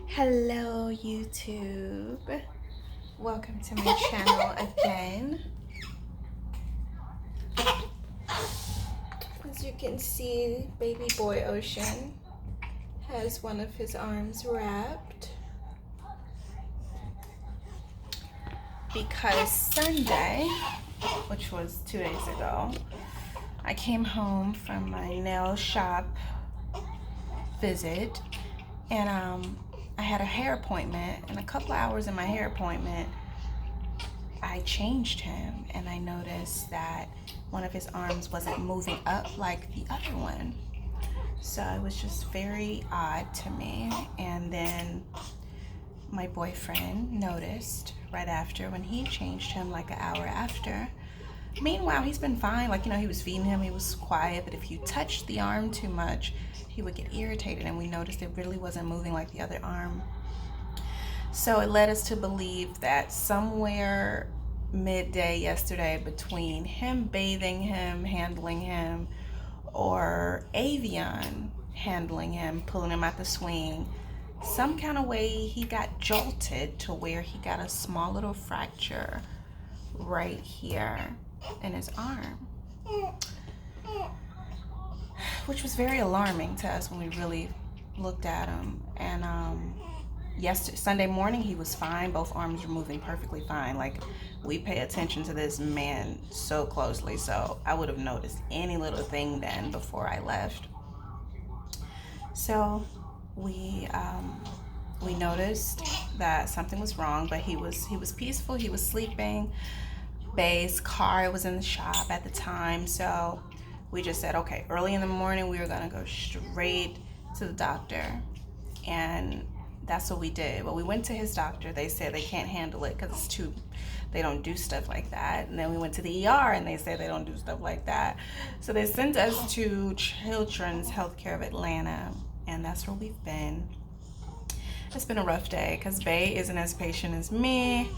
Hello YouTube, welcome to my channel again. As you can see, baby boy Ocean has one of his arms wrapped because Sunday, which was 2 days ago, I came home from my nail shop visit and I had a hair appointment, and a couple of hours in my hair appointment I changed him and I noticed that one of his arms wasn't moving up like the other one. So it was just very odd to me. And then my boyfriend noticed right after when he changed him, like an hour after. Meanwhile, he's been fine. Like, he was feeding him, he was quiet, but if you touched the arm too much, he would get irritated, and we noticed it really wasn't moving like the other arm. So it led us to believe that somewhere midday yesterday, between him bathing him, handling him, or Avion handling him, pulling him out the swing, some kind of way he got jolted to where he got a small little fracture right here in his arm, which was very alarming to us when we really looked at him. And Sunday morning he was fine. Both arms were moving perfectly fine. Like, we pay attention to this man so closely, so I would have noticed any little thing then before I left. So we noticed that something was wrong, but he was peaceful. He was sleeping. Bay's car was in the shop at the time, so we just said, okay, early in the morning we were gonna go straight to the doctor, and that's what we did. But we went to his doctor. They said they can't handle it because they don't do stuff like that. And then we went to the ER and they said they don't do stuff like that. So they sent us to Children's Healthcare of Atlanta, and that's where we've been. It's been a rough day because Bay isn't as patient as me,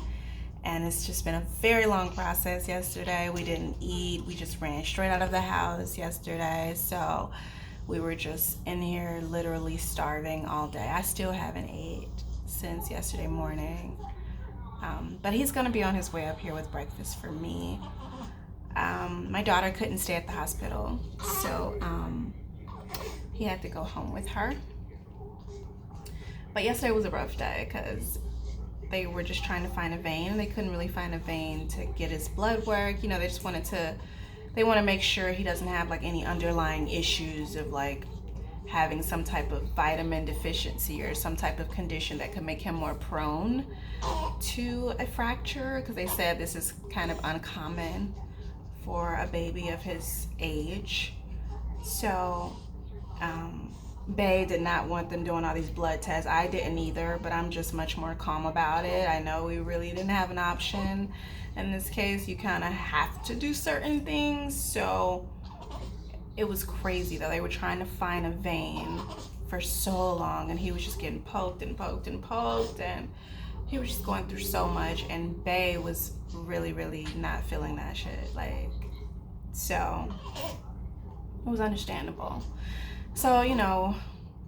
and it's just been a very long process. Yesterday we didn't eat. We just ran straight out of the house yesterday, so we were just in here literally starving all day. I still haven't ate since yesterday morning, but he's gonna be on his way up here with breakfast for me. My daughter couldn't stay at the hospital, so he had to go home with her. But yesterday was a rough day because they were just trying to find a vein, and they couldn't really find a vein to get his blood work. They just want to make sure he doesn't have like any underlying issues of like having some type of vitamin deficiency or some type of condition that could make him more prone to a fracture, because they said this is kind of uncommon for a baby of his age. So Bay did not want them doing all these blood tests. I didn't either, but I'm just much more calm about it. I know we really didn't have an option. In this case, you kind of have to do certain things. So it was crazy though. They were trying to find a vein for so long, and he was just getting poked and poked and poked, and he was just going through so much, and Bay was really, really not feeling that shit. Like, so it was understandable. So,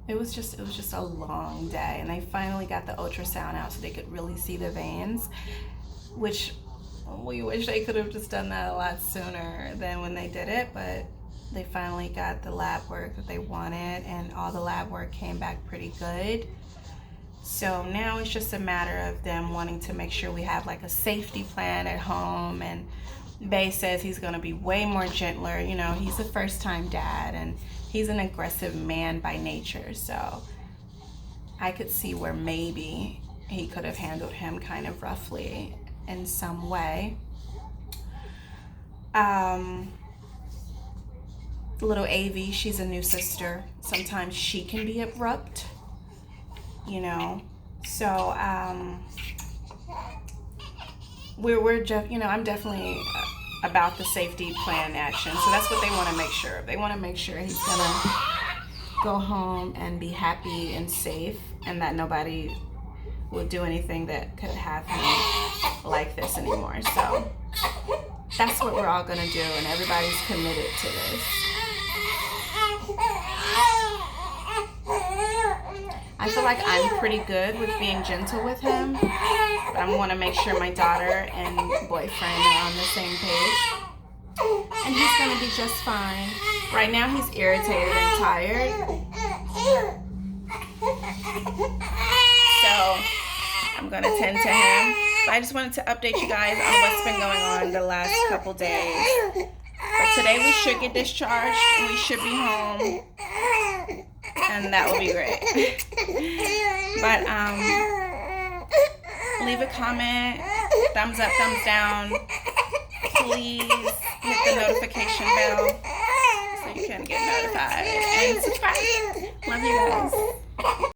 it was just a long day, and they finally got the ultrasound out so they could really see the veins, which we wish they could have just done that a lot sooner than when they did it, but they finally got the lab work that they wanted, and all the lab work came back pretty good. So now it's just a matter of them wanting to make sure we have like a safety plan at home, and Bay says he's going to be way more gentler. He's a first-time dad, and he's an aggressive man by nature, so I could see where maybe he could have handled him kind of roughly in some way. Little Avi, she's a new sister. Sometimes she can be abrupt, so we're just, I'm definitely about the safety plan action. So that's what they want to make sure of. They want to make sure he's gonna go home and be happy and safe, and that nobody will do anything that could have him like this anymore. So that's what we're all gonna do, and everybody's committed to this. I I feel like I'm pretty good with being gentle with him, but I want to make sure my daughter and boyfriend are on the same page. And he's going to be just fine. Right now he's irritated and tired. So I'm going to tend to him. But I just wanted to update you guys on what's been going on the last couple days. But today we should get discharged and we should be home. And that will be great. But leave a comment, thumbs up, thumbs down. Please hit the notification bell so you can get notified. And subscribe. Love you guys.